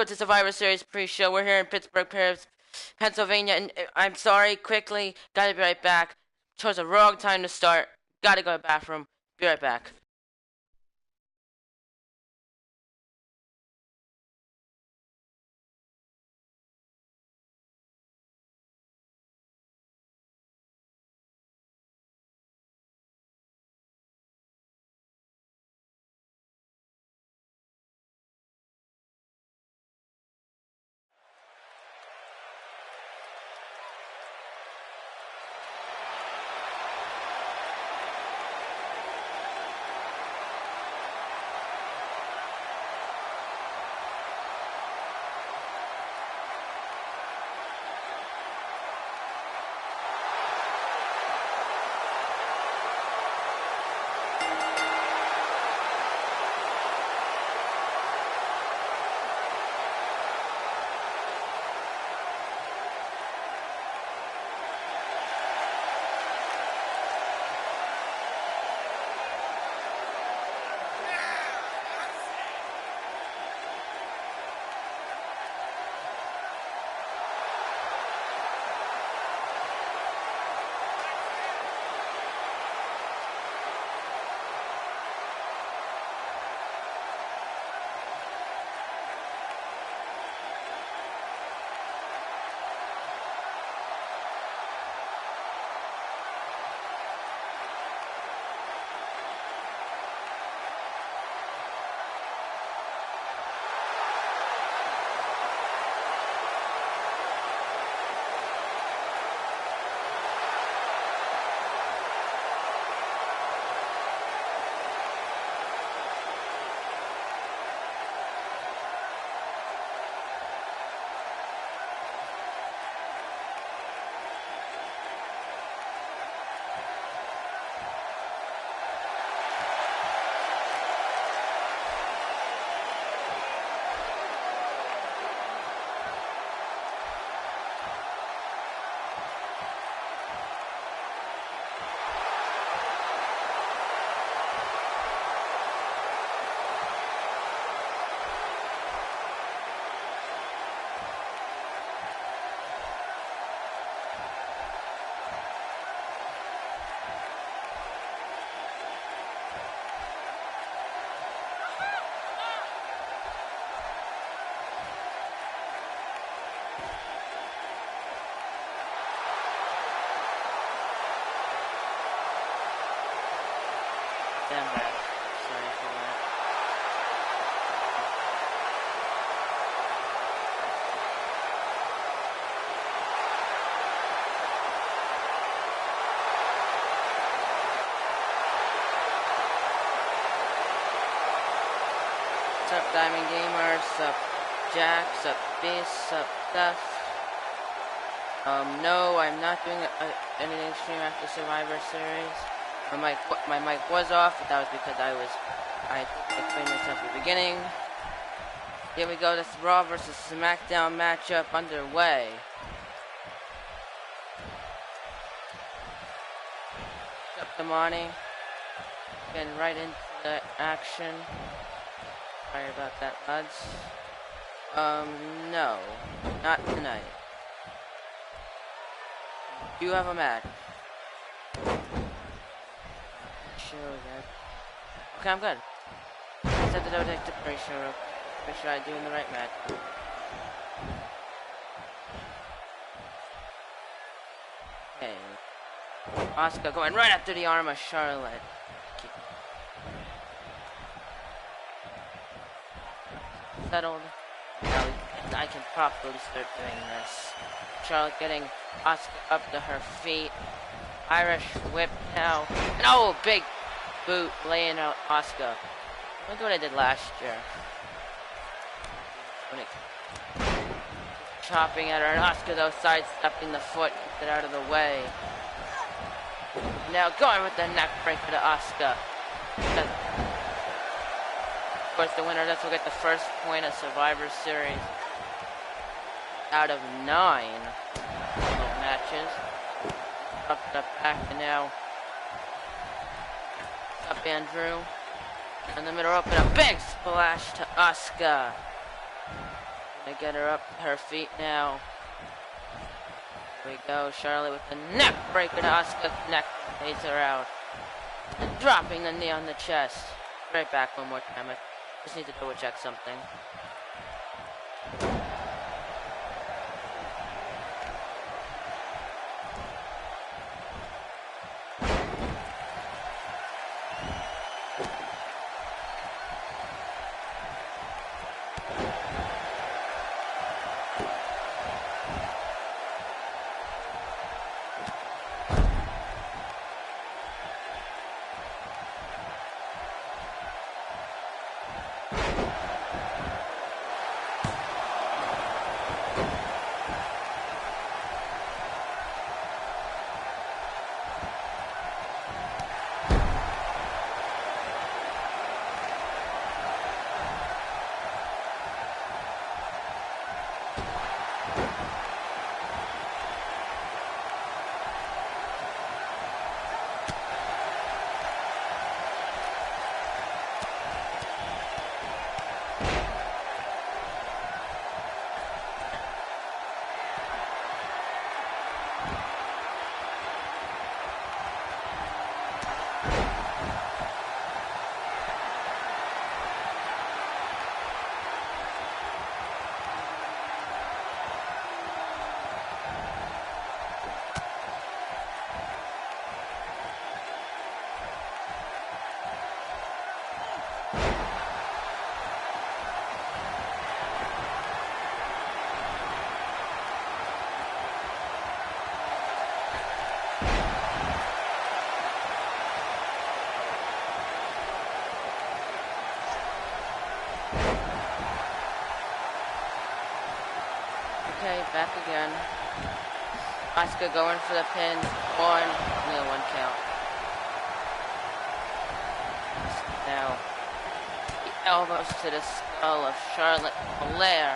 welcome to Survivor Series pre-show. We're here in Pittsburgh, Pennsylvania, and I'm sorry, quickly, gotta be right back. Chose the wrong time to start. Gotta go to the bathroom. Be right back. Damn bad. Sorry for that. What's up, Diamond Gamers? What's up, Jack? What's up, Beast? What's up, Steph? No, I'm not doing anything stream after Survivor Series. My mic was off, but that was because I explained myself at the beginning. Here we go, this Raw versus SmackDown matchup underway. What's up, Damani? Getting right into the action. Sorry about that, lads. No, not tonight. Do you have a match? Sure, good. Okay, I'm good. I said that I would take the pre-show. Make sure I'm doing the right match. Okay. Asuka going right after the arm of Charlotte. Settled. Now I can properly start doing this. Charlotte getting Asuka up to her feet. Irish whip now. And oh, big boot laying out Asuka. Look what I did last year. Chopping at her, and Asuka though sidestepping the foot, gets it out of the way. Now going with the neck breaker to Asuka. Of course, the winner this will get the first point of Survivor Series out of 9 matches. Up the back and now. Up Andrew. In the middle, open a big splash to Asuka. Gonna get her up to her feet now. Here we go, Charlotte with the neck breaker to Asuka. Neck lays her out. And dropping the knee on the chest. Right back one more time. I just need to double check something. Okay, back again. Asuka going for the pin. Only one count. Now, the elbows to the skull of Charlotte Flair.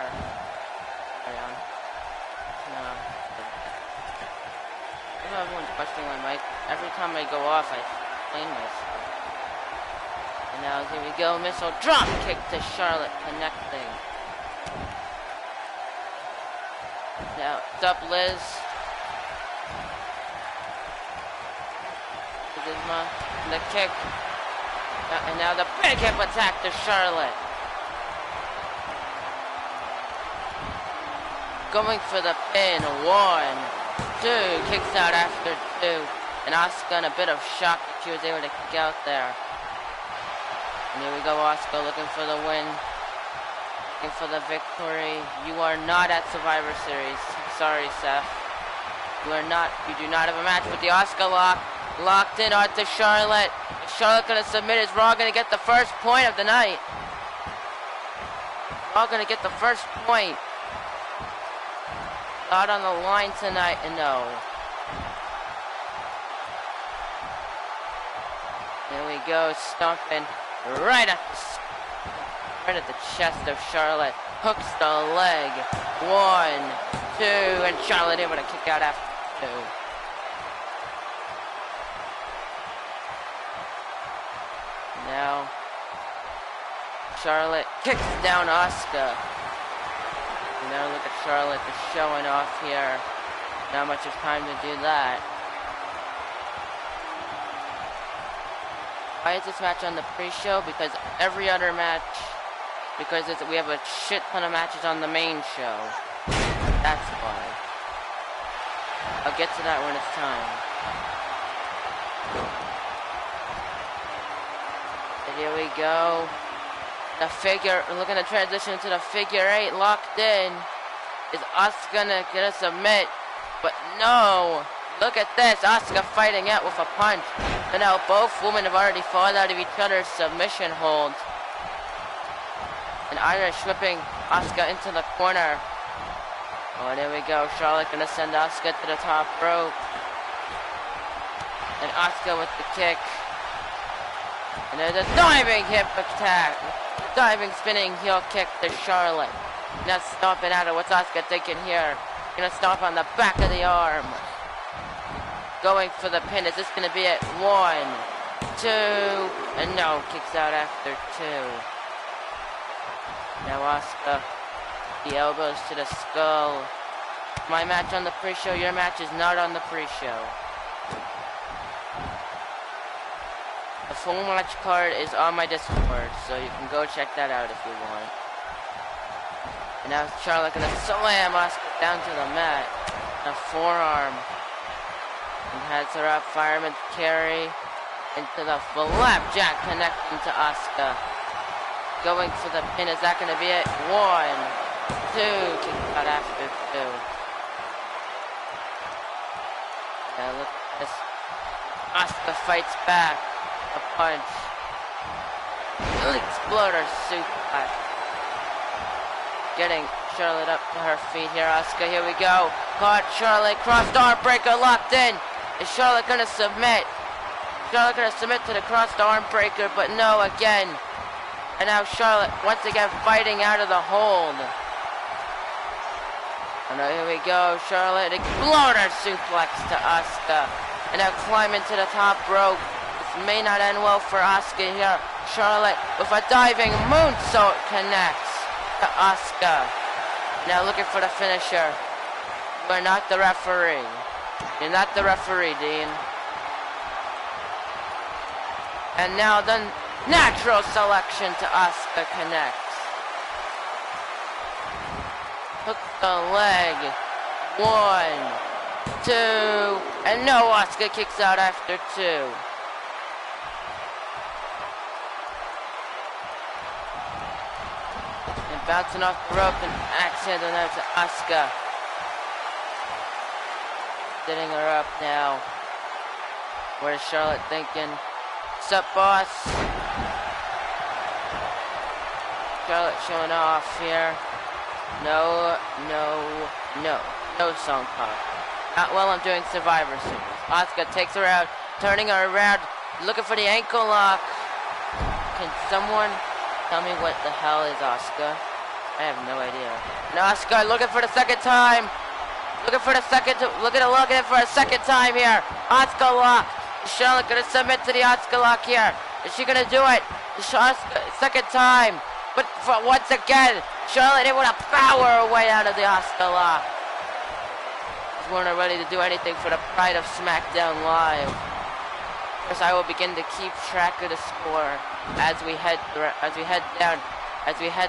Carry on. No. I know everyone's questioning my mic. Every time I go off, I explain myself. And now, here we go. Missile drop kick to Charlotte, connecting. Now, it's up, Liz. The kick. And now the big hip attack to Charlotte. Going for the pin. 1, 2. Kicks out after 2. And Asuka in a bit of shock that she was able to kick out there. And here we go, Asuka looking for the win. For the victory. You are not at Survivor Series. Sorry, Seth. You do not have a match with the Asuka lock. Locked in onto Charlotte. If Charlotte gonna submit, is Raw gonna get the first point of the night? Raw gonna get the first point. Not on the line tonight, and no. Here we go, stomping right at the chest of Charlotte. Hooks the leg. 1, 2, and Charlotte able to kick out after 2. Now, Charlotte kicks down Asuka. And now look at Charlotte just showing off here. Not much of time to do that. Why is this match on the pre-show? Because every other match, we have a shit ton of matches on the main show. That's why. I'll get to that when it's time. And here we go. The figure, look at the transition to the figure 8, locked in. Is Asuka gonna get a submit? But no! Look at this, Asuka fighting out with a punch. And now both women have already fallen out of each other's submission holds. And Irish whipping Asuka into the corner. Oh, there we go. Charlotte gonna send Asuka to the top rope. And Asuka with the kick. And there's a diving hip attack. Diving spinning heel kick to Charlotte. Now stomping out of what's Asuka thinking here. Gonna stomp on the back of the arm. Going for the pin. Is this gonna be it? 1, 2, and no, kicks out after 2. Now Asuka The elbows to the skull. My match on the pre-show, your match is not on the pre-show. The full match card is on my Discord, so you can go check that out if you want. And now Charlotte gonna slam Asuka down to the mat. A forearm. And has her up, fireman carry into the flapjack, connecting to Asuka. Going for the pin, is that gonna be it? 1, 2, kick out after 2. Yeah, look at this. Asuka fights back. A punch. Exploder suplex. Getting Charlotte up to her feet here. Asuka, here we go. Caught Charlotte. Crossed arm breaker locked in. Is Charlotte gonna submit? Charlotte gonna submit to the crossed arm breaker, but no, again. And now Charlotte once again fighting out of the hold. And now here we go. Charlotte exploder suplex to Asuka. And now climbing to the top rope. This may not end well for Asuka here. Charlotte with a diving moonsault connects to Asuka. Now looking for the finisher. You're not the referee. You're not the referee, Dean. And now the natural selection to Asuka connects. Hook the leg. 1, 2, and no, Asuka kicks out after 2. Bouncing off the rope and axe handle now to Asuka. Sitting her up now. What is Charlotte thinking? Sup, boss? Charlotte showing off here. No song pop. Not while I'm doing Survivor Series. Asuka takes her out, turning her around, looking for the ankle lock. Can someone tell me what the hell is Asuka? I have no idea. And Asuka looking for the second time. Looking for the second. Looking for a second time here. Asuka lock. Is Charlotte gonna submit to the Asuka lock here? Is she gonna do it? Asuka, second time. But for once again, Charlotte able to power her way out of the Asuka lock. She's weren't ready to do anything for the pride of SmackDown Live. First, I will begin to keep track of the score as we head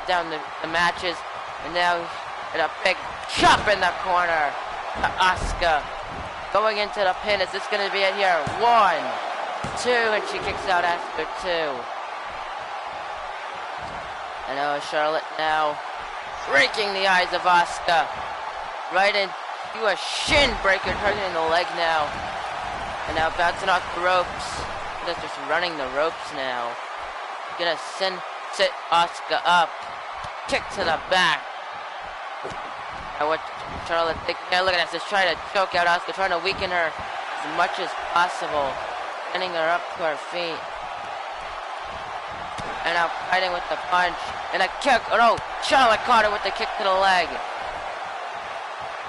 down the matches. And now a big chop in the corner to Asuka. Going into the pin. Is this going to be it here? 1, 2, and she kicks out after 2. And now Charlotte now breaking the eyes of Asuka. Right into a shin breaker, turning the leg now. And now bouncing off the ropes. That's just running the ropes now. Gonna sit Asuka up. Kick to the back. Now what Charlotte thinks, yeah, look at this, just trying to choke out Asuka, trying to weaken her as much as possible. Getting her up to her feet. And now fighting with the punch. And a kick, oh no, Charlotte caught her with the kick to the leg.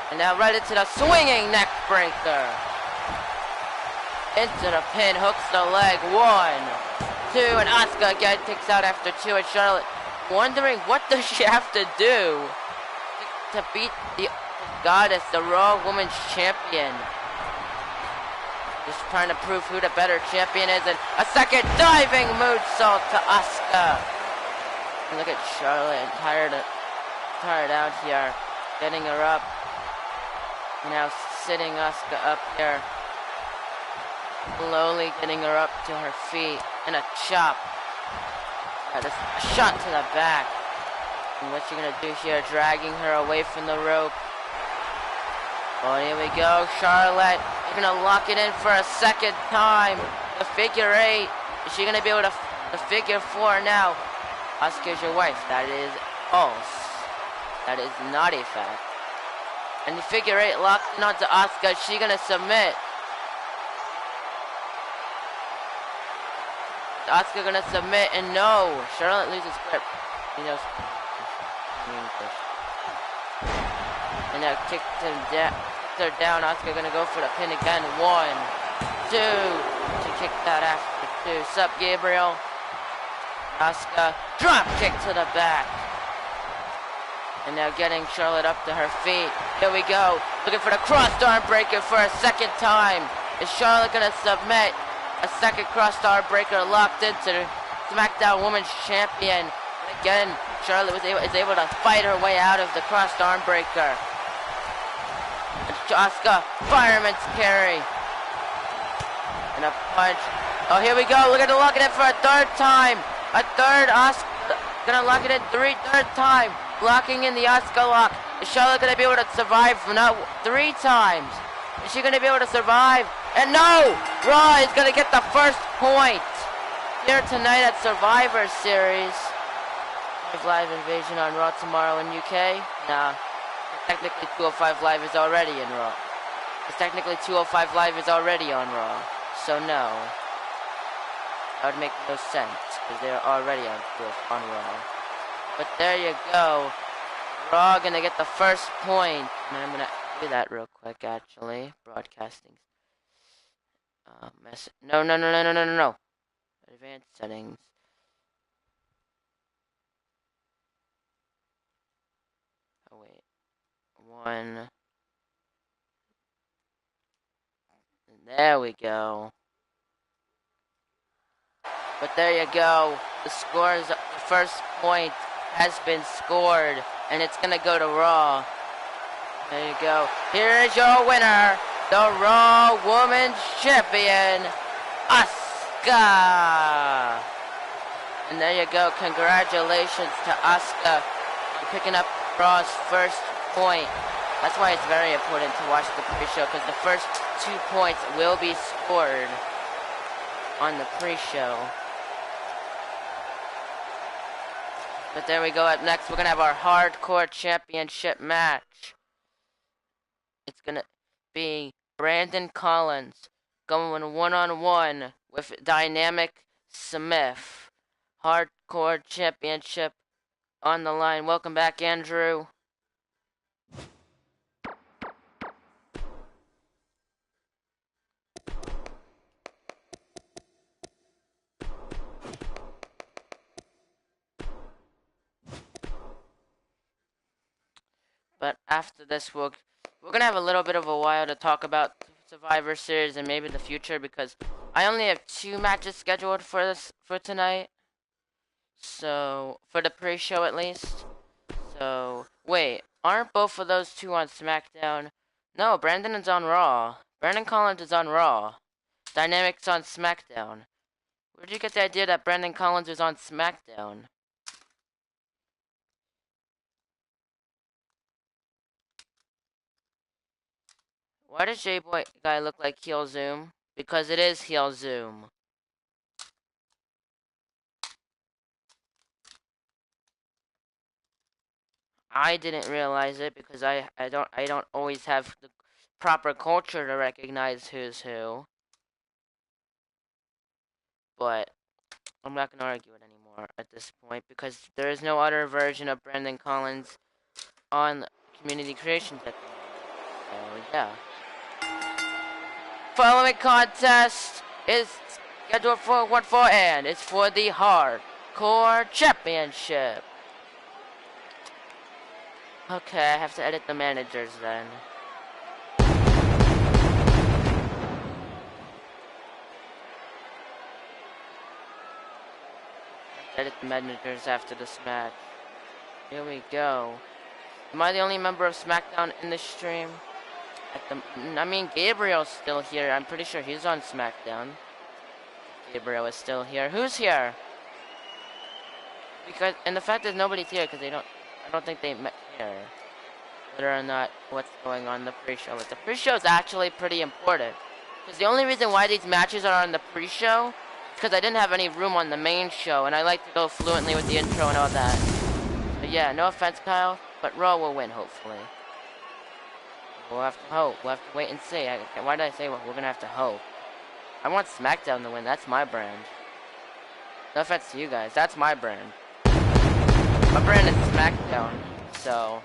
And now right into the swinging neck breaker. Into the pin, hooks the leg, 1, 2, and Asuka again kicks out after 2, and Charlotte wondering what does she have to do to beat the goddess, the Raw Women's Champion. Just trying to prove who the better champion is, and a second diving moonsault to Asuka. And look at Charlotte, tired out here, getting her up. Now sitting Asuka up here. Slowly getting her up to her feet, and a chop. A shot to the back. And what's she gonna do here? Dragging her away from the rope. Oh, here we go. Charlotte, you're gonna lock it in for a second time. The figure 8. Is she gonna be able to the figure 4 now? Asuka's your wife. That is false. That is not a fact. And the figure 8 locked in onto Asuka. Is she gonna submit? Asuka gonna submit, and no, Charlotte loses grip. He knows. And now kicked her down. Asuka gonna go for the pin again. 1, 2. She kicked that after 2. Sup, Gabriel? Asuka drop kick to the back. And now getting Charlotte up to her feet. Here we go. Looking for the crossed arm breaker for a second time. Is Charlotte going to submit? A second crossed arm breaker locked into the SmackDown Women's Champion. And again, Charlotte is able to fight her way out of the crossed arm breaker. Asuka, fireman's carry. And a punch. Oh, here we go. Look at the lock it in for a third time. A third Asuka. Gonna lock it in third time. Locking in the Asuka lock. Is Charlotte gonna be able to survive? Not 3 times. Is she gonna be able to survive? And no! Raw is gonna get the first point here tonight at Survivor Series. Live Invasion on Raw tomorrow in UK? Nah. Technically 205 Live is already in Raw. Technically 205 Live is already on Raw. So no. That would make no sense, because they're already on Raw. But there you go. Raw gonna get the first point. And I'm gonna do that real quick, actually. Broadcasting. No. Advanced settings. Oh, wait. 1. There we go. But there you go. The first point has been scored, and it's gonna go to Raw. There you go. Here is your winner, the Raw Women's Champion, Asuka. And there you go. Congratulations to Asuka on picking up Raw's first point. That's why it's very important to watch the pre-show, because the first 2 points will be scored on the pre-show. But there we go. Up next, we're going to have our Hardcore Championship match. It's going to be Brandon Collins going one-on-one with Dynamic Smith. Hardcore Championship on the line. Welcome back, Andrew. But after this, we're gonna have a little bit of a while to talk about Survivor Series and maybe the future, because I only have 2 matches scheduled for tonight. So for the pre-show at least. So wait, aren't both of those 2 on SmackDown? No, Brandon is on Raw. Brandon Collins is on Raw. Dynamic's on SmackDown. Where did you get the idea that Brandon Collins was on SmackDown? Why does J-Boy guy look like Heel Zoom? Because it is Heel Zoom. I didn't realize it because I don't always have the proper culture to recognize who's who. But I'm not gonna argue it anymore at this point, because there is no other version of Brandon Collins on Community Creations at the moment. So yeah. Following contest is scheduled for what for, and it's for the Hardcore Championship. Okay, I have to edit the managers then. Edit the managers after this match. Here we go. Am I the only member of SmackDown in this stream? I mean, Gabriel's still here. I'm pretty sure he's on SmackDown. Gabriel is still here. Who's here? Because, and the fact is nobody's here because I don't think they met here. Whether or not what's going on in the pre-show. But the pre-show is actually pretty important. Because the only reason why these matches are on the pre-show is because I didn't have any room on the main show, and I like to go fluently with the intro and all that. But yeah, no offense, Kyle, but Raw will win, hopefully. We'll have to hope. We'll have to wait and see. Why did I say we're gonna have to hope? I want SmackDown to win. That's my brand. No offense to you guys. That's my brand. My brand is SmackDown. So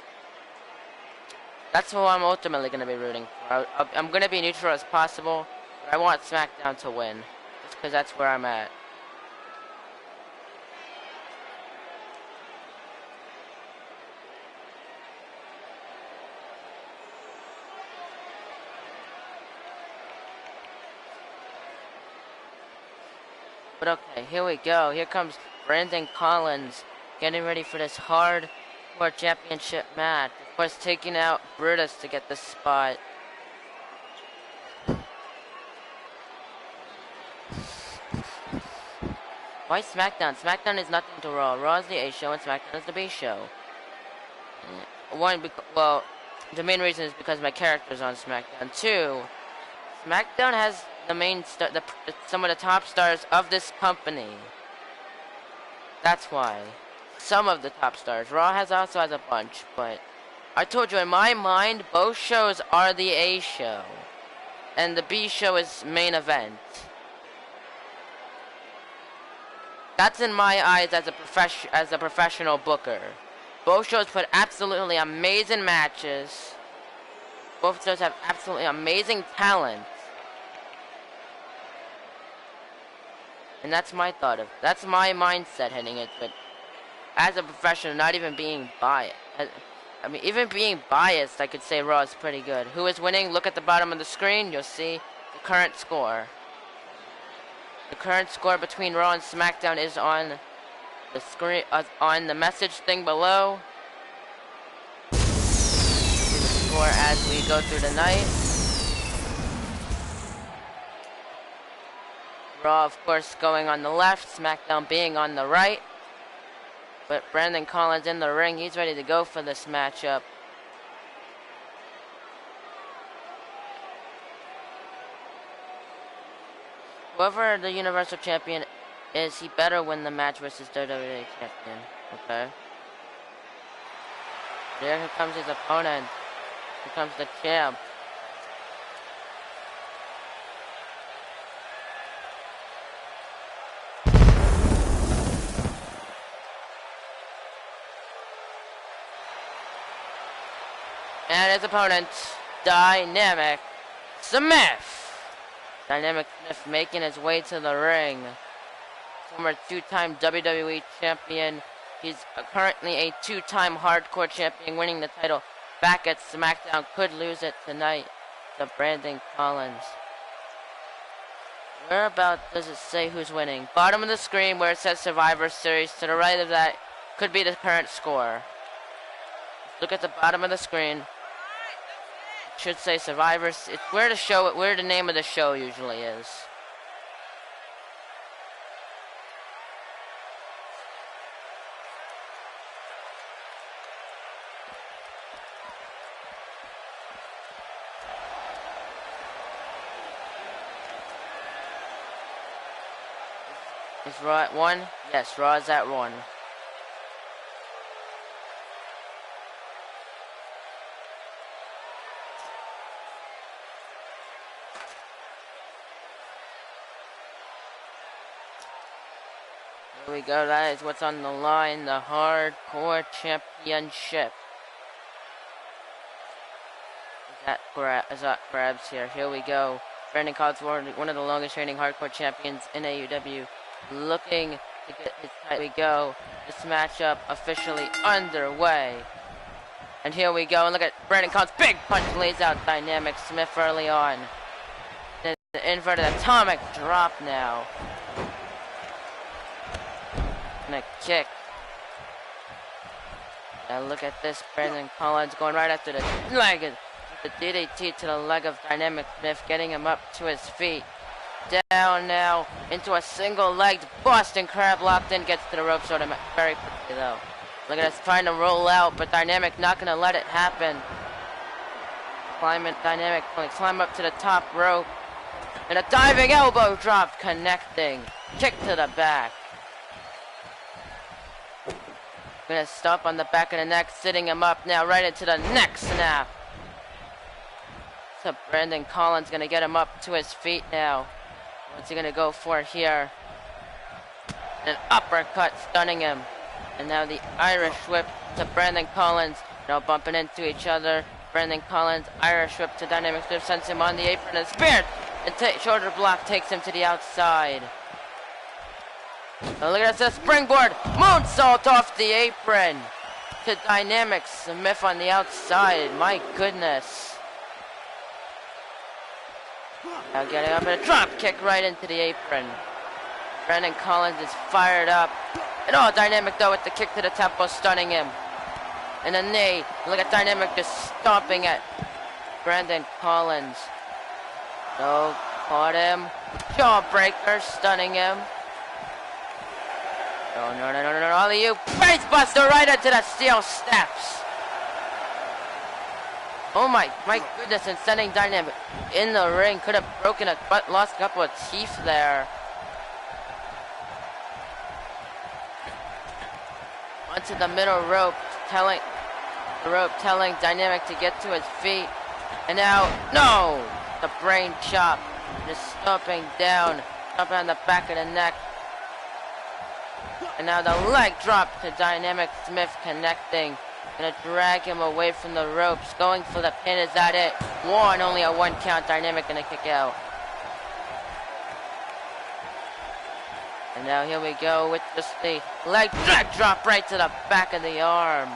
that's who I'm ultimately gonna be rooting for. I'm gonna be neutral as possible, but I want SmackDown to win. Just because that's where I'm at. But okay, here we go. Here comes Brandon Collins getting ready for this hardcore championship match. Of course, taking out Brutus to get the spot. Why SmackDown? SmackDown is nothing to Raw. Raw is the A show and SmackDown is the B show. Well, the main reason is because my character's on SmackDown. Two, SmackDown has the main some of the top stars of this company. That's why. Some of the top stars. Raw also has a bunch, but I told you, in my mind, both shows are the A show. And the B show is main event. That's in my eyes as a professional booker. Both shows put absolutely amazing matches. Both shows have absolutely amazing talent. And that's my that's my mindset heading into it. As a professional, not even being biased. I mean, even being biased, I could say Raw is pretty good. Who is winning? Look at the bottom of the screen. You'll see the current score. The current score between Raw and SmackDown is on the screen, on the message thing below. See the score as we go through the night. Raw, of course, going on the left, SmackDown being on the right. But Brandon Collins in the ring, he's ready to go for this matchup. Whoever the Universal Champion is, he better win the match versus WWE Champion. Okay. Here comes his opponent. Here comes the champ. And his opponent, Dynamic Smith. Dynamic Smith making his way to the ring. Former two-time WWE champion. He's currently a two-time hardcore champion, winning the title back at SmackDown. Could lose it tonight to Brandon Collins. Whereabout does it say who's winning? Bottom of the screen where it says Survivor Series. To the right of that could be the current score. Look at the bottom of the screen. It should say Survivor. It's where the name of the show usually is. Is Raw at 1? Yes, Raw is at 1. Here we go, that is what's on the line, the Hardcore Championship. Is that grabs here. Here we go. Brandon Collins, one of the longest reigning Hardcore Champions in AEW, looking to get his title. Here we go. This matchup officially underway. And here we go, and look at Brandon Collins, big punch lays out Dynamic Smith early on. The inverted atomic drop now. And a kick. Now look at this, Brandon Collins going right after the leg. The DDT to the leg of Dynamic Smith, getting him up to his feet. Down now into a single-legged Boston Crab, locked in, gets to the ropes very quickly though. Look at us trying to roll out, but Dynamic not gonna let it happen. Dynamic climb up to the top rope. And a diving elbow drop connecting. Kick to the back. Gonna stop on the back of the neck, sitting him up now right into the neck snap. So Brandon Collins gonna get him up to his feet now. What's he gonna go for here? An uppercut stunning him. And now the Irish whip to Brandon Collins. Now bumping into each other. Brandon Collins, Irish whip to Dynamic Smith, sends him on the apron and spear. And shoulder block takes him to the outside. Now look at this springboard. Moonsault off the apron to Dynamic Smith on the outside. My goodness. Now getting up and a drop kick right into the apron. Brandon Collins is fired up. And oh, Dynamic though with the kick to the temple, stunning him. And a knee. Look at Dynamic just stomping at Brandon Collins. No, caught him. Jawbreaker, stunning him. Oh, no, alley-oop. Face buster right into the steel steps. Oh my goodness, and sending Dynamic in the ring. Could have broken a butt, lost a couple of teeth there. Onto the middle rope, telling Dynamic to get to his feet. And now, no! The brain chop. Just stomping down on the back of the neck. And now the leg drop to Dynamic Smith connecting. Gonna drag him away from the ropes. Going for the pin, is that it? One, only a 1 count. Dynamic gonna kick out. And now here we go with just the leg drop right to the back of the arm.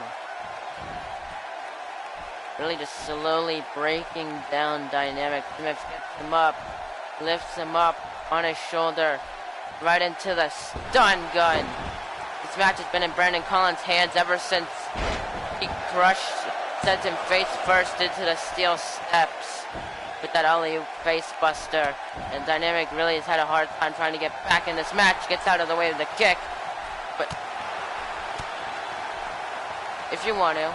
Really just slowly breaking down Dynamic Smith. Gets him up, lifts him up on his shoulder, right into the stun gun. This match has been in Brandon Collins' hands ever since he sent him face first into the steel steps with that alley-oop face buster. And Dynamic really has had a hard time trying to get back in this match. Gets out of the way of the kick. But if you want to.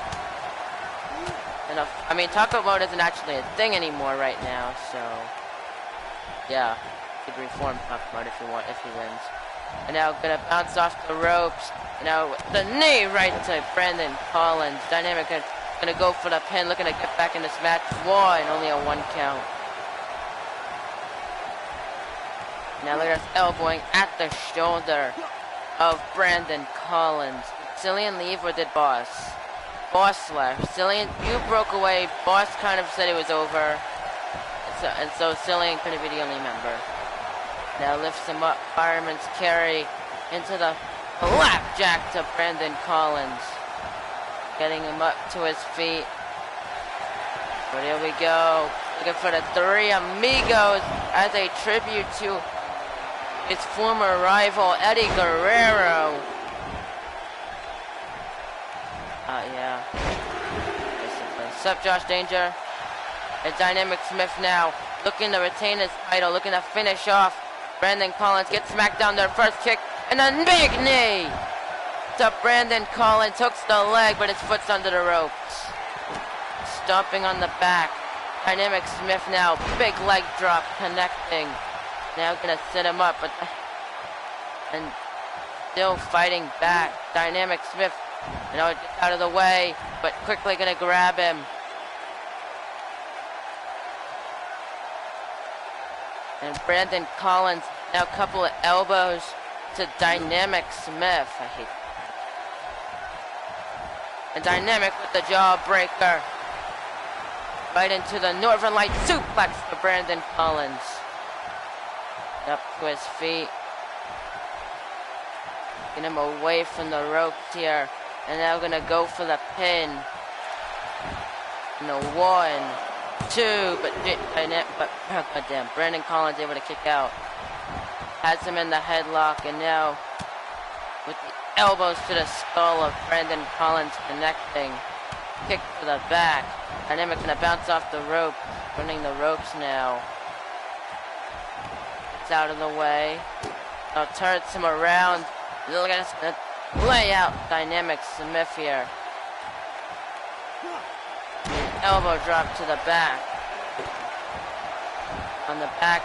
I mean, taco mode isn't actually a thing anymore right now, so yeah, you could reform taco mode if he wins. And now gonna bounce off the ropes. And now the knee right to Brandon Collins. Dynamic gonna go for the pin, looking to get back in this match. One, only a 1 count. Now look at us elbowing at the shoulder of Brandon Collins. Did Cillian leave or did Boss? Boss left. Cillian, you broke away. Boss kind of said it was over. And so Cillian couldn't be the only member. Now lifts him up. Fireman's carry into the flapjack to Brandon Collins. Getting him up to his feet. But here we go. Looking for the Three Amigos as a tribute to his former rival, Eddie Guerrero. Yeah. Basically. What's up, Josh Danger? And Dynamic Smith now looking to retain his title, looking to finish off Brandon Collins. Gets smacked down there, first kick, and a big knee to Brandon Collins. Hooks the leg, but his foot's under the ropes. Stomping on the back. Dynamic Smith now, big leg drop, connecting. Now gonna sit him up, and still fighting back. Dynamic Smith, it gets out of the way, but quickly gonna grab him. And Brandon Collins, now a couple of elbows to Dynamic Smith. I hate that. And Dynamic with the jawbreaker. Right into the Northern Light suplex to Brandon Collins. Up to his feet. Get him away from the ropes here. And now gonna go for the pin. No, 1, 2, but oh, goddamn, Brandon Collins able to kick out. Has him in the headlock, and now with the elbows to the skull of Brandon Collins connecting. Kick to the back. Dynamic gonna bounce off the rope, running the ropes now. It's out of the way. Now turns him around. Look at us, gonna lay out Dynamic Smith here. Elbow drop to the back. On the back,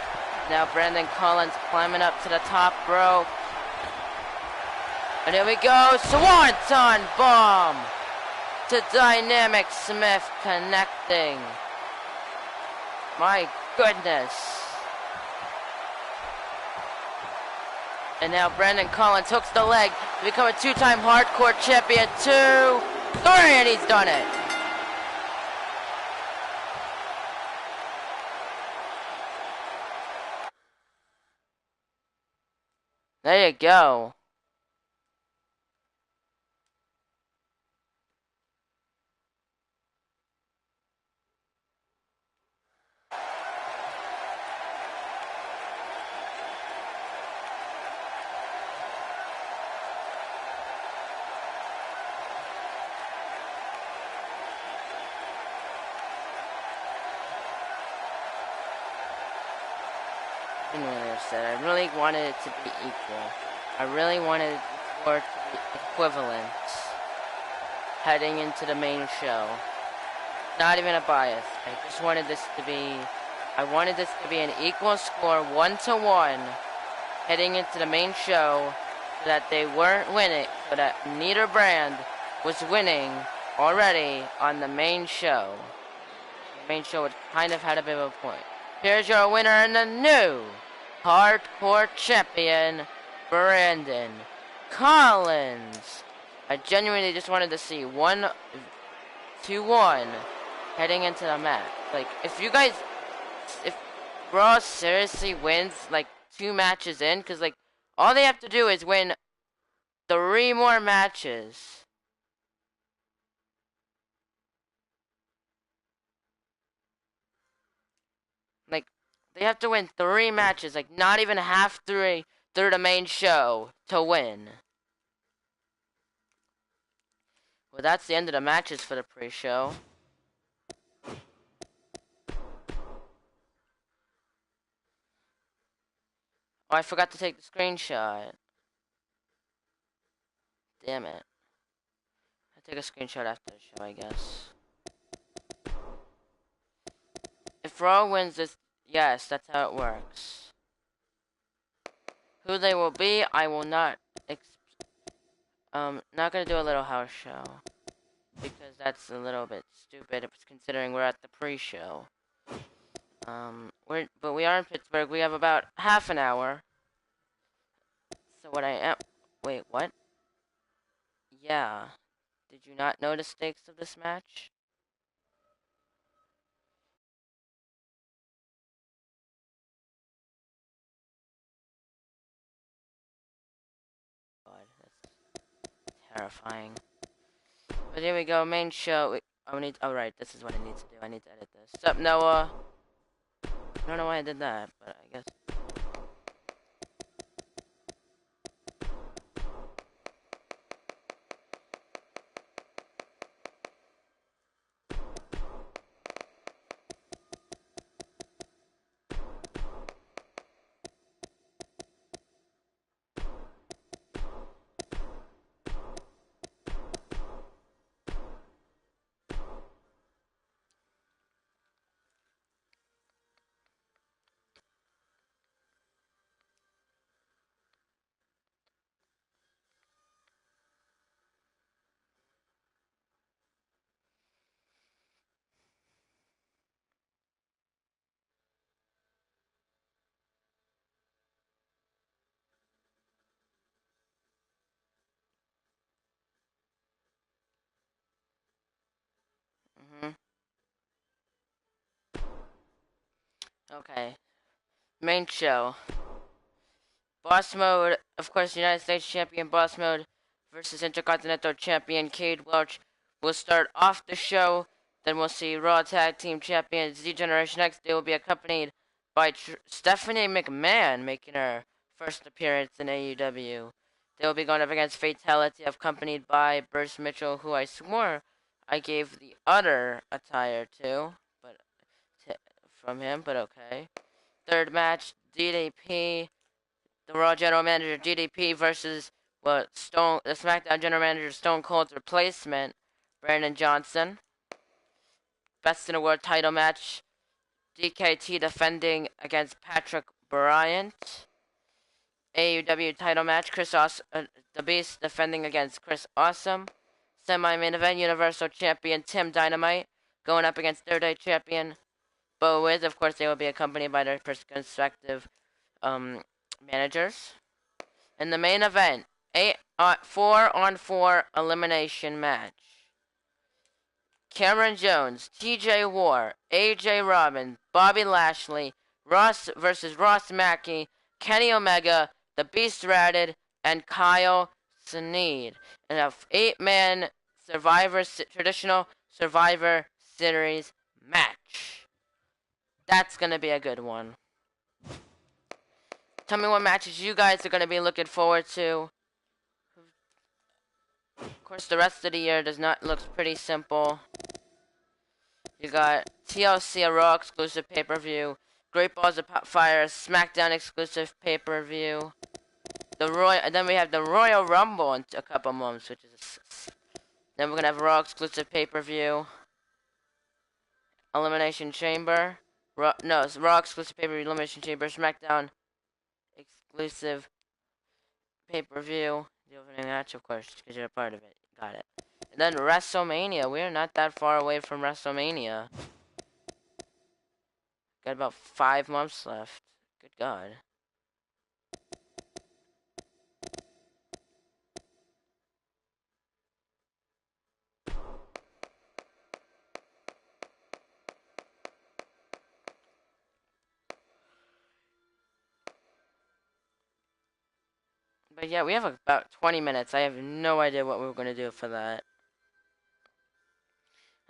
now Brandon Collins climbing up to the top rope. And here we go, Swanton Bomb to Dynamic Smith connecting. My goodness. And now Brandon Collins hooks the leg to become a 2-time hardcore champion. 2, 3, and he's done it. There you go. getting really upset. I really wanted it to be equal. I really wanted the score to be equivalent heading into the main show. Not even a bias. I just wanted this to be... I wanted this to be an equal score, 1-1, heading into the main show, so that they weren't winning, so that neither brand was winning already on the main show. The main show would kind of had a bit of a point. Here's your winner and the new hardcore champion, Brandon Collins. I genuinely just wanted to see 1-2-1 heading into the match. Like, if Raw seriously wins like 2 matches in, because like all they have to do is win 3 more matches. Like, they have to win 3 matches, like not even half through the main show to win. Well, that's the end of the matches for the pre-show. Oh, I forgot to take the screenshot. Damn it. I'll take a screenshot after the show, I guess. If Raw wins this, yes, that's how it works. Who they will be, I will not, not gonna do a little house show. Because that's a little bit stupid, considering we're at the pre-show. But we are in Pittsburgh, we have about half an hour. So what I am, wait, what? Yeah. Did you not know the stakes of this match? God, that's terrifying. But here we go, main show. Oh right, this is what I need to do. I need to edit this. What's up, Noah? I don't know why I did that, but I guess. Okay. Main show. Boss Mode, of course, United States Champion Boss Mode versus Intercontinental Champion Cade Welch will start off the show. Then we'll see Raw Tag Team Champion Z Generation X. They will be accompanied by Stephanie McMahon making her first appearance in AEW. They will be going up against Fatality, accompanied by Bruce Mitchell, who I swore I gave the other attire to, but from him, but okay. Third match, DDP, the Raw General Manager DDP versus the SmackDown General Manager Stone Cold's replacement, Brandon Johnson. Best in the World title match, DKT defending against Patrick Bryant. AEW title match, the Beast defending against Chris Awesome. Semi-main event, Universal Champion Tim Dynamite going up against Third Day Champion Bo Wiz. Of course, they will be accompanied by their respective managers. In the main event, 4-on-4 elimination match. Cameron Jones, TJ War, AJ Robbins, Bobby Lashley, Ross versus Ross Mackey, Kenny Omega, The Beast Ratted, and Kyle Sneed. In a 8-man traditional Survivor Series match. That's going to be a good one. Tell me what matches you guys are going to be looking forward to. Of course, the rest of the year looks pretty simple. You got TLC, a Raw exclusive pay-per-view. Great Balls of Fire, SmackDown exclusive pay-per-view. And then we have the Royal Rumble in a couple months, which is. Then we're gonna have Raw exclusive pay-per-view. Elimination Chamber. It's Raw exclusive pay-per-view. Elimination Chamber. SmackDown exclusive pay-per-view. The opening match, of course, because you're a part of it. Got it. And then WrestleMania. We're not that far away from WrestleMania. Got about 5 months left. Good God. But yeah, we have about 20 minutes. I have no idea what we're going to do for that.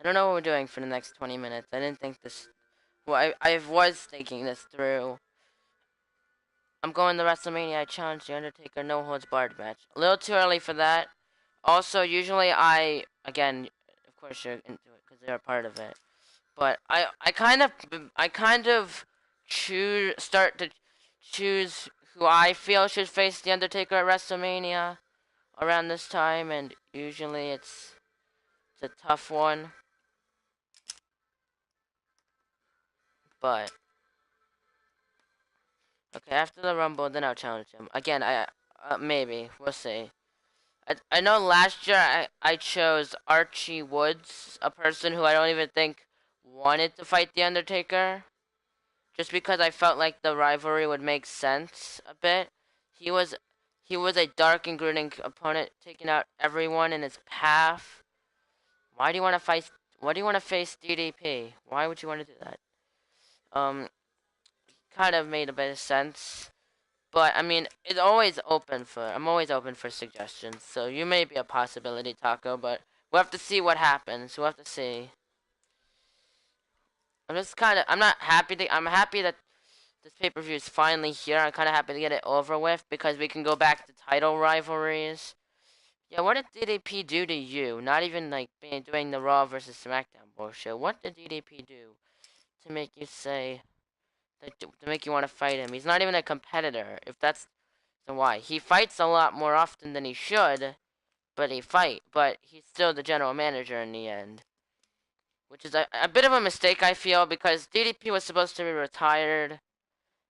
I don't know what we're doing for the next 20 minutes. I didn't think this. Well, I was thinking this through. I'm going to WrestleMania. I challenge The Undertaker no holds barred match. A little too early for that. Also, usually again, of course you're into it because they're a part of it. But I kind of start to choose who I feel should face The Undertaker at WrestleMania around this time, and usually it's a tough one. But okay, after the Rumble, then I'll challenge him again. Maybe we'll see. I know last year I chose Archie Woods, a person who I don't even think wanted to fight The Undertaker, just because I felt like the rivalry would make sense a bit. He was a dark and brooding opponent, taking out everyone in his path. Why do you want to fight? Why do you want to face DDP? Why would you want to do that? Kind of made a bit of sense. But I mean, I'm always open for suggestions. So you may be a possibility, Taco, but we'll have to see what happens. We'll have to see. I'm happy that this pay-per-view is finally here. I'm kind of happy to get it over with because we can go back to title rivalries. Yeah, what did DDP do to you? Not even like doing the Raw versus SmackDown bullshit. What did DDP do to make you say to make you want to fight him? He's not even a competitor. If that's the why, he fights a lot more often than he should, but he's still the general manager in the end, which is a bit of a mistake I feel because DDP was supposed to be retired.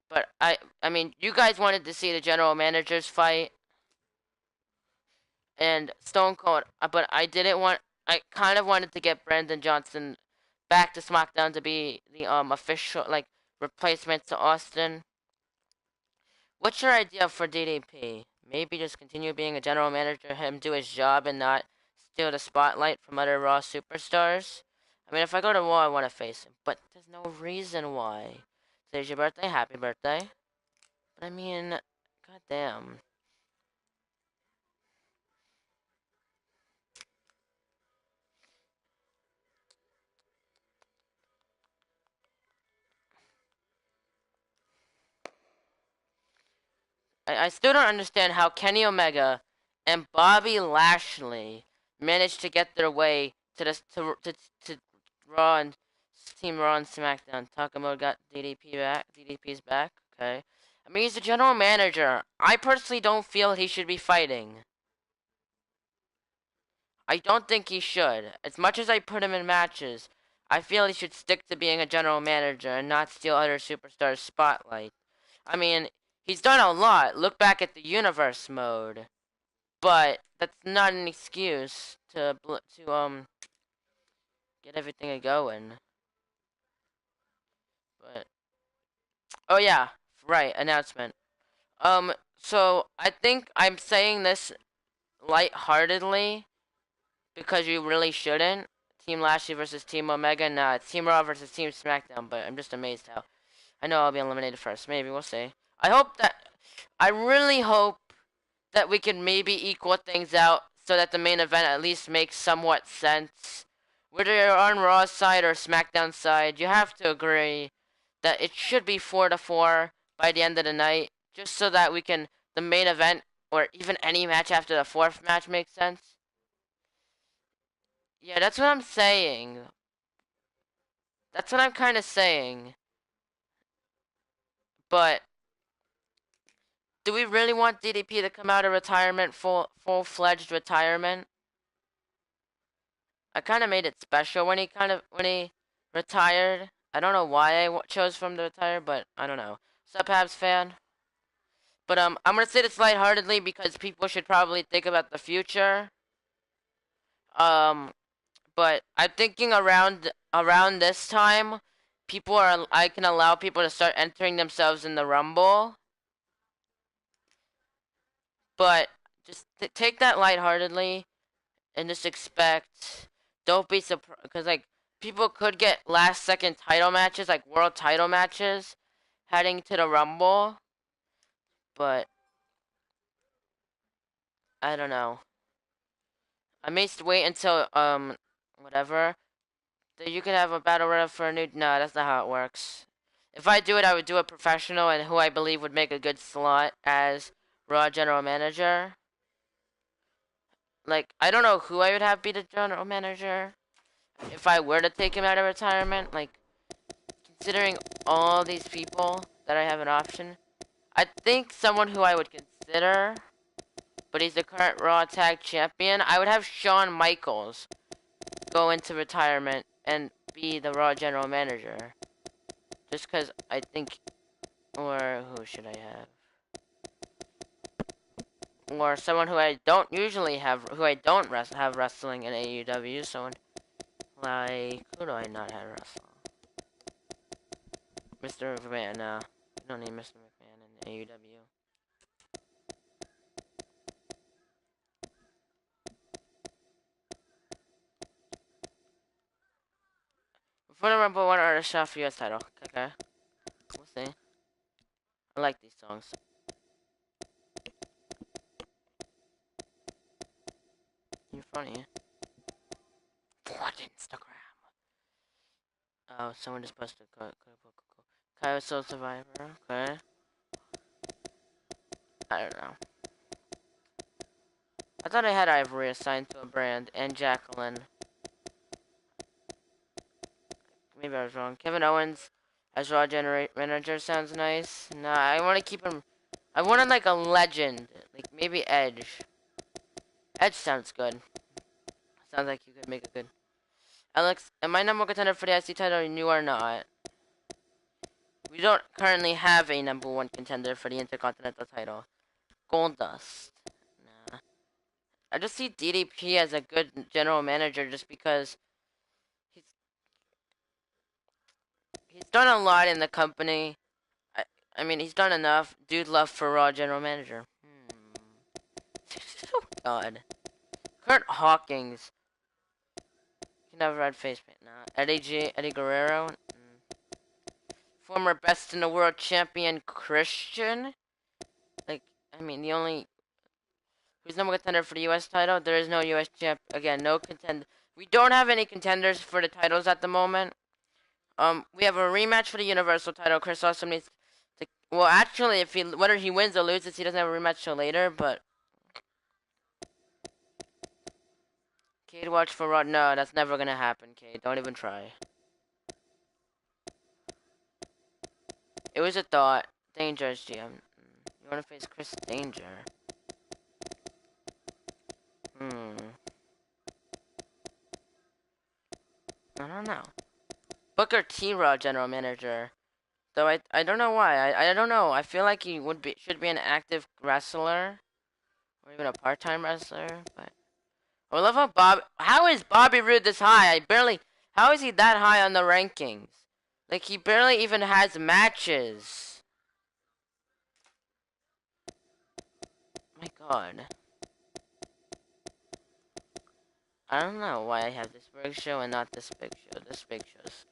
But I mean, you guys wanted to see the general managers fight and Stone Cold, but I didn't want. I kind of wanted to get Brandon Johnson back to SmackDown to be the official replacement to Austin. What's your idea for DDP? Maybe just continue being a general manager, him do his job, and not steal the spotlight from other Raw superstars. I mean, if I go to Raw, I want to face him, but there's no reason why. Today's your birthday. Happy birthday. But I mean, goddamn. I still don't understand how Kenny Omega and Bobby Lashley managed to get their way to this to Raw and Team Raw and SmackDown. Takamo got DDP back. DDP's back. Okay. I mean, he's the general manager. I personally don't feel he should be fighting. I don't think he should. As much as I put him in matches, I feel he should stick to being a general manager and not steal other superstars' spotlight. I mean, he's done a lot. Look back at the universe mode. But that's not an excuse to get everything going. But oh yeah, right, announcement. So I think I'm saying this lightheartedly because you really shouldn't. Team Lashley versus Team Omega, nah, it's Team Raw versus Team SmackDown, but I'm just amazed how. I know I'll be eliminated first. Maybe, we'll see. I really hope that we can maybe equal things out so that the main event at least makes somewhat sense. Whether you're on Raw's side or SmackDown side, you have to agree that it should be 4-4 by the end of the night, just so that the main event, or even any match after the fourth match makes sense. Yeah, that's what I'm saying. That's what I'm kind of saying. But do we really want DDP to come out of retirement, full-fledged retirement? I kind of made it special when he retired. I don't know why I chose for him to retire, but I don't know. Sup, Habs fan? But I'm gonna say this lightheartedly because people should probably think about the future. Um, but I'm thinking around this time, I can allow people to start entering themselves in the Rumble. But just take that lightheartedly and just expect. Don't be surprised because like people could get last second title matches, like world title matches, heading to the Rumble. But I don't know. I may wait until whatever. That you could have a battle royal for a new. No, that's not how it works. If I do it, I would do it professional and who I believe would make a good slot as Raw general manager. Like I don't know who I would have be the general manager if I were to take him out of retirement. Like considering all these people that I have an option, I think someone who I would consider, but he's the current Raw Tag Champion. I would have Shawn Michaels go into retirement and be the Raw General Manager. Just because I think, or who should I have? Or someone who I don't usually have, who I don't have wrestling in AEW. Someone like, who do I not have wrestling? Mr. McMahon. No, you don't need Mr. McMahon in AEW. For the Rumble, one artist shot for US title. Okay. We'll see. I like these songs. You're funny. What Instagram? Oh, someone just posted. Go. Kyle Soul Survivor. Okay. I don't know. I thought I had Ivory assigned to a brand and Jacqueline. Maybe I was wrong. Kevin Owens as Raw Manager sounds nice. Nah, I want to keep him. I wanted like a legend. Like maybe Edge. Edge sounds good. Sounds like you could make a good. Alex, am I number one contender for the IC title? You are not. We don't currently have a number one contender for the Intercontinental title. Goldust. Nah. I just see DDP as a good general manager just because he's he's done a lot in the company. I mean, he's done enough. Dude left for Raw general manager. Oh, God. Kurt Hawkins. You can have red face paint. Nah. Eddie Guerrero. Former best in the world champion Christian. Like, I mean, the only who's number contender for the U.S. title? There is no U.S. champ. Again, no contender. We don't have any contenders for the titles at the moment. We have a rematch for the Universal title. Chris Awesome needs to. Well, actually, whether he wins or loses, he doesn't have a rematch till later. But Cade watch for Raw. No, that's never gonna happen. Cade, don't even try. It was a thought. Dangerous GM. You wanna face Chris Danger? I don't know. Booker T. Raw general manager. Though I don't know why. I don't know. I feel like he should be an active wrestler. Or even a part-time wrestler. But I love how is Bobby Roode this high? How is he that high on the rankings? Like he barely even has matches. My God. I don't know why I have this big show and not this big show. This big show's.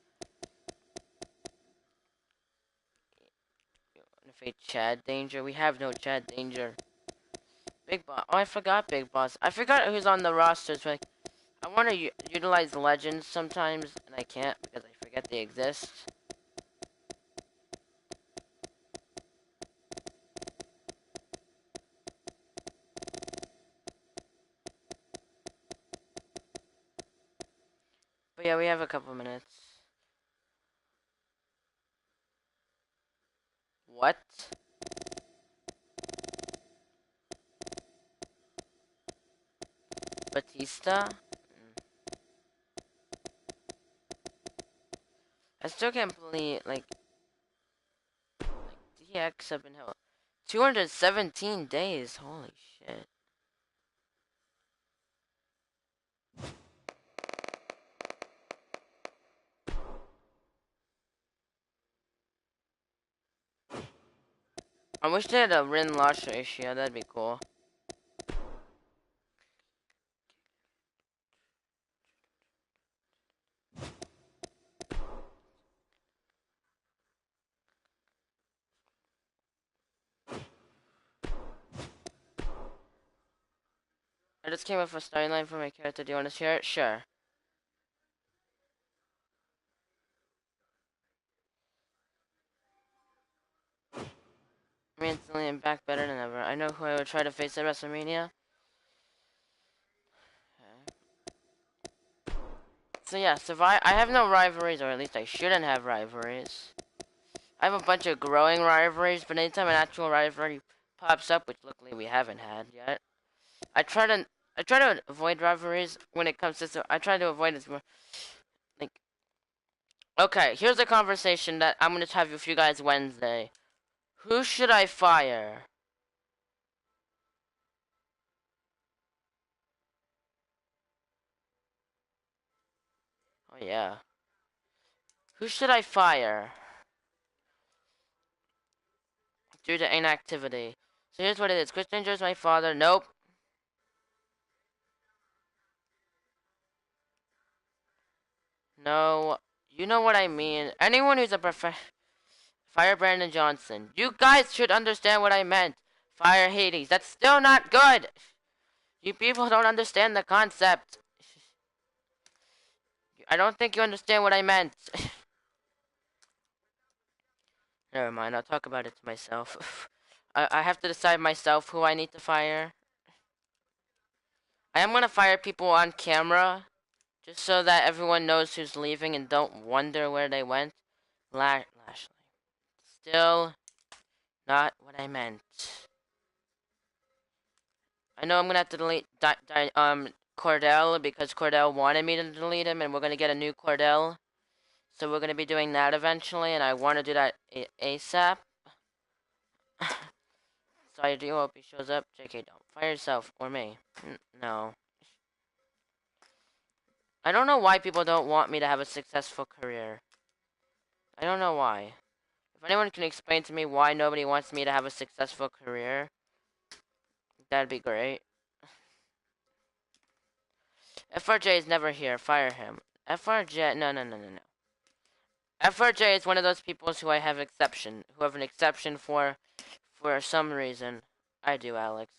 Defeat Chad Danger. We have no Chad Danger. Big Boss. Oh, I forgot Big Boss. I forgot who's on the rosters. Like, I want to utilize legends sometimes, and I can't because I forget they exist. But yeah, we have a couple minutes. What? Batista? I still can't believe, like DX have been held 217 days. Holy shit. I wish they had a win-loss ratio. That'd be cool. I just came up with a storyline for my character. Do you want to share it? Sure. I'm instantly and back better than ever. I know who I would try to face at WrestleMania. Okay. So yeah, I have no rivalries, or at least I shouldn't have rivalries. I have a bunch of growing rivalries, but anytime an actual rivalry pops up, which luckily we haven't had yet, I try to avoid rivalries when it comes to. I try to avoid it. Like, okay, here's a conversation that I'm gonna have with you guys Wednesday. Who should I fire? Oh yeah. Who should I fire? Due to inactivity. So here's what it is. Chris Danger is my father. Nope. No. You know what I mean. Anyone who's a fire Brandon Johnson. You guys should understand what I meant. Fire Hades. That's still not good. You people don't understand the concept. I don't think you understand what I meant. Never mind. I'll talk about it to myself. I have to decide myself who I need to fire. I am gonna fire people on camera, just so that everyone knows who's leaving and don't wonder where they went. Lashley. Still not what I meant. I know I'm gonna have to delete Cordell because Cordell wanted me to delete him, and we're gonna get a new Cordell. So we're gonna be doing that eventually, and I want to do that ASAP. So I do hope he shows up. JK, don't fire yourself or me. No. I don't know why people don't want me to have a successful career. I don't know why. If anyone can explain to me why nobody wants me to have a successful career, that'd be great. FRJ is never here. Fire him. FRJ, no. FRJ is one of those people who I have who have an exception for some reason. I do, Alex.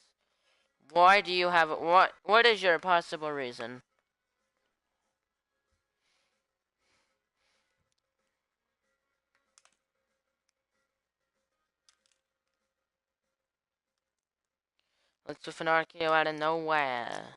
Why do you have, what is your possible reason? Looks with an RKO out of nowhere.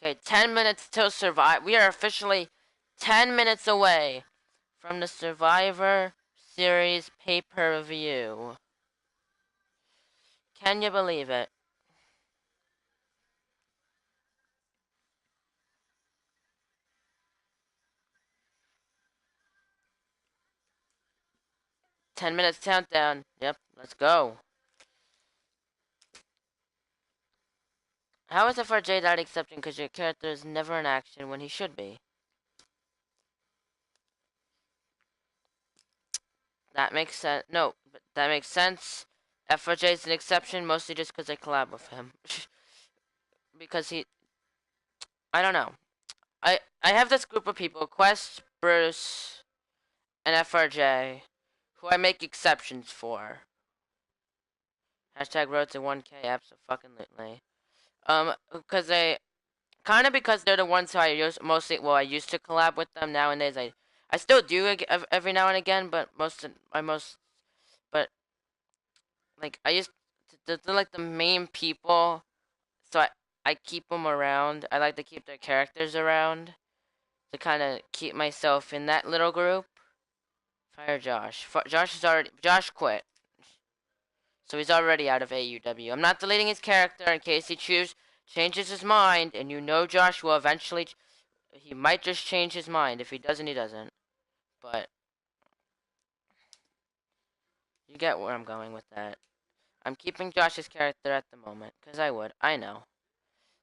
Okay, 10 minutes till survive. We are officially 10 minutes away from the Survivor Series pay-per-view. Can you believe it? Ten minutes countdown. Yep, let's go. How is FRJ not accepting because your character is never in action when he should be? That makes sense. No, but that makes sense. FRJ is an exception mostly just because I collab with him. Because I don't know. I have this group of people, Quest, Bruce, and FRJ, who I make exceptions for. Hashtag road to 1K abso-fucking-lutely. Because because they're the ones who I I used to collab with them. Nowadays, I still do every now and again, but like, I used to they're like the main people, so I keep them around. I like to keep their characters around to kind of keep myself in that little group. Fire Josh. Josh quit, so he's already out of AUW. I'm not deleting his character in case he changes his mind, and you know Josh will eventually. He might just change his mind. If he doesn't, he doesn't. But you get where I'm going with that. I'm keeping Josh's character at the moment, because I would. I know.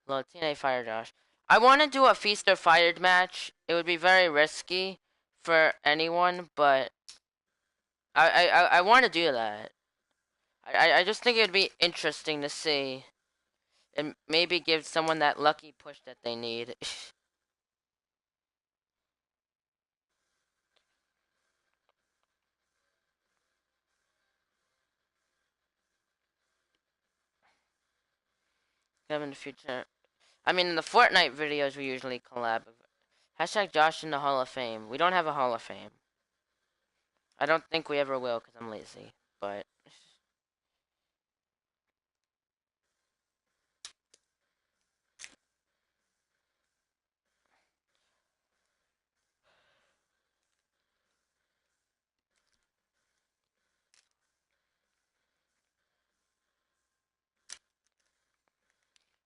Little TNA Fire Josh. I want to do a Feast or Fired match. It would be very risky for anyone, but I want to do that. I just think it would be interesting to see. And maybe give someone that lucky push that they need. In the future. I mean, in the Fortnite videos, we usually collab. Hashtag Josh in the Hall of Fame. We don't have a Hall of Fame. I don't think we ever will because I'm lazy. But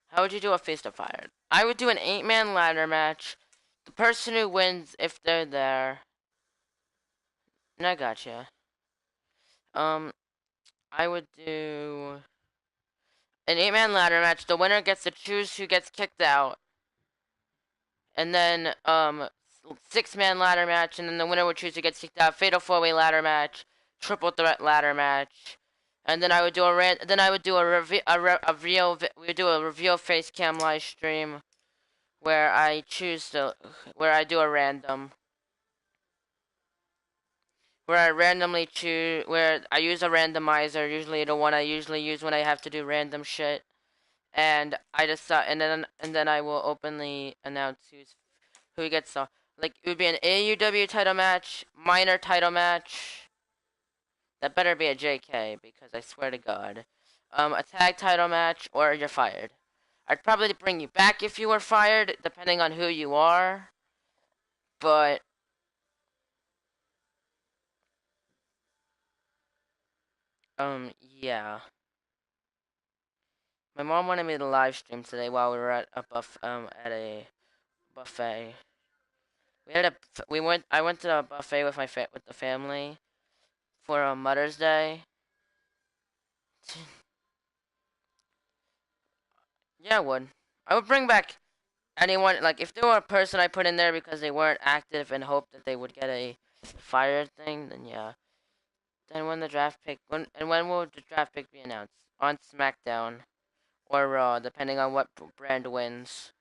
how would you do a Feast of Fire? I would do an 8-man ladder match. The person who wins, if they're there. And I gotcha. I would do an 8-man ladder match. The winner gets to choose who gets kicked out. And then 6-man ladder match, and then the winner would choose who gets kicked out. Fatal 4-way ladder match, triple threat ladder match, and then I would do we would do a reveal face cam live stream where I do a random where I randomly choose where I use a randomizer, usually the one I usually use when I have to do random shit, and I decide and then I will openly announce who gets the like it would be an AUW title match, minor title match. That better be a JK because I swear to God, a tag title match or you're fired. I'd probably bring you back if you were fired, depending on who you are. But yeah. My mom wanted me to live stream today while we were at at a buffet. I went to a buffet with with the family for Mother's Day. Yeah, I would bring back anyone, like, if there were a person I put in there because they weren't active and hoped that they would get a fired thing, then yeah. Then when will the draft pick be announced? On SmackDown or Raw, depending on what brand wins.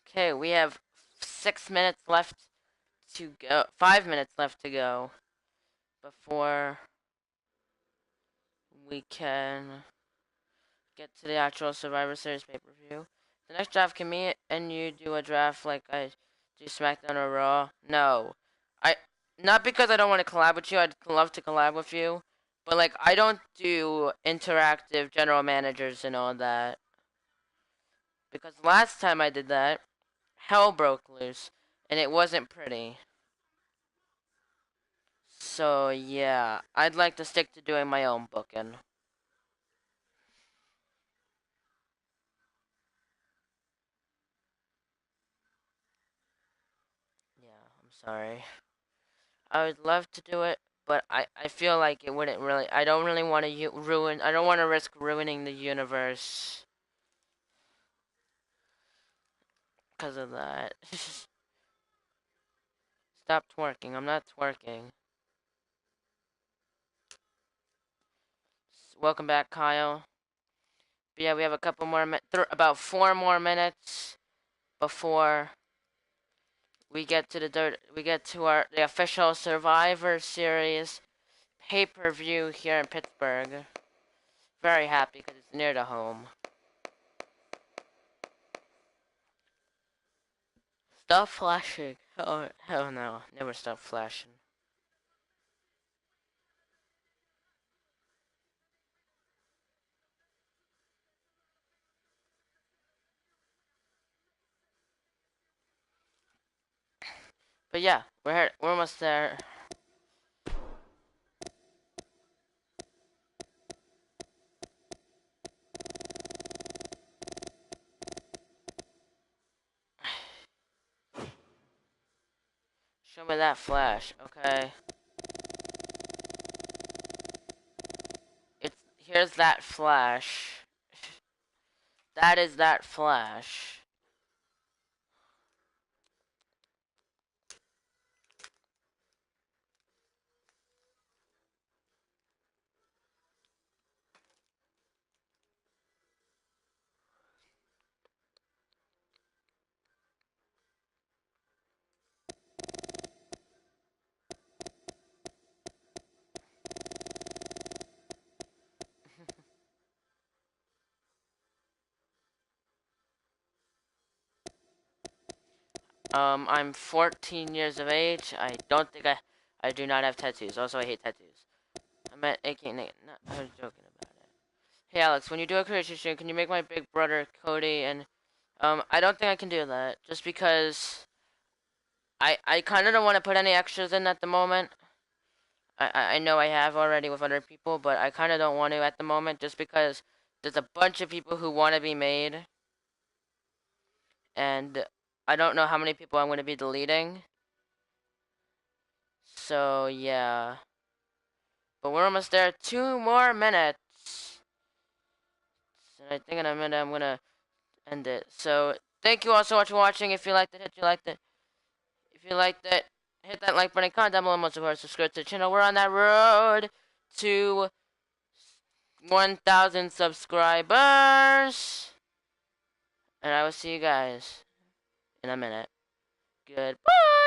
Okay, we have 6 minutes left to go. 5 minutes left to go before we can get to the actual Survivor Series pay-per-view. The next draft, can me and you do a draft like I do SmackDown or Raw? No. I Not because I don't want to collab with you. I'd love to collab with you. But like I don't do interactive general managers and all that. Because last time I did that, hell broke loose and it wasn't pretty. So yeah, I'd like to stick to doing my own booking. Yeah, I'm sorry. I would love to do it, but I feel like it wouldn't really. I don't really want to ruin. I don't want to risk ruining the universe because of that. Stop twerking. I'm not twerking. Welcome back, Kyle. But yeah, we have a couple more about 4 more minutes before we get to the official Survivor Series pay-per-view here in Pittsburgh. Very happy because it's near to home. Stop flashing. Oh, hell no. Never stop flashing. But yeah, we're almost there. Show me that flash, okay? Here's that flash. That is that flash. I'm 14 years of age. I do not have tattoos. Also, I hate tattoos. I'm at 18. No, I was joking about it. Hey, Alex, when you do a creation stream, can you make my big brother Cody and I don't think I can do that just because I kind of don't want to put any extras in at the moment. I know I have already with other people, but I kind of don't want to at the moment just because there's a bunch of people who want to be made, and I don't know how many people I'm going to be deleting. So, yeah. But we're almost there. 2 more minutes. And I think in a minute I'm going to end it. So, thank you all so much for watching. If you liked it, If you liked it, hit that like button, comment down below, most of course, subscribe to the channel. We're on that road to 1,000 subscribers. And I will see you guys in a minute. Goodbye.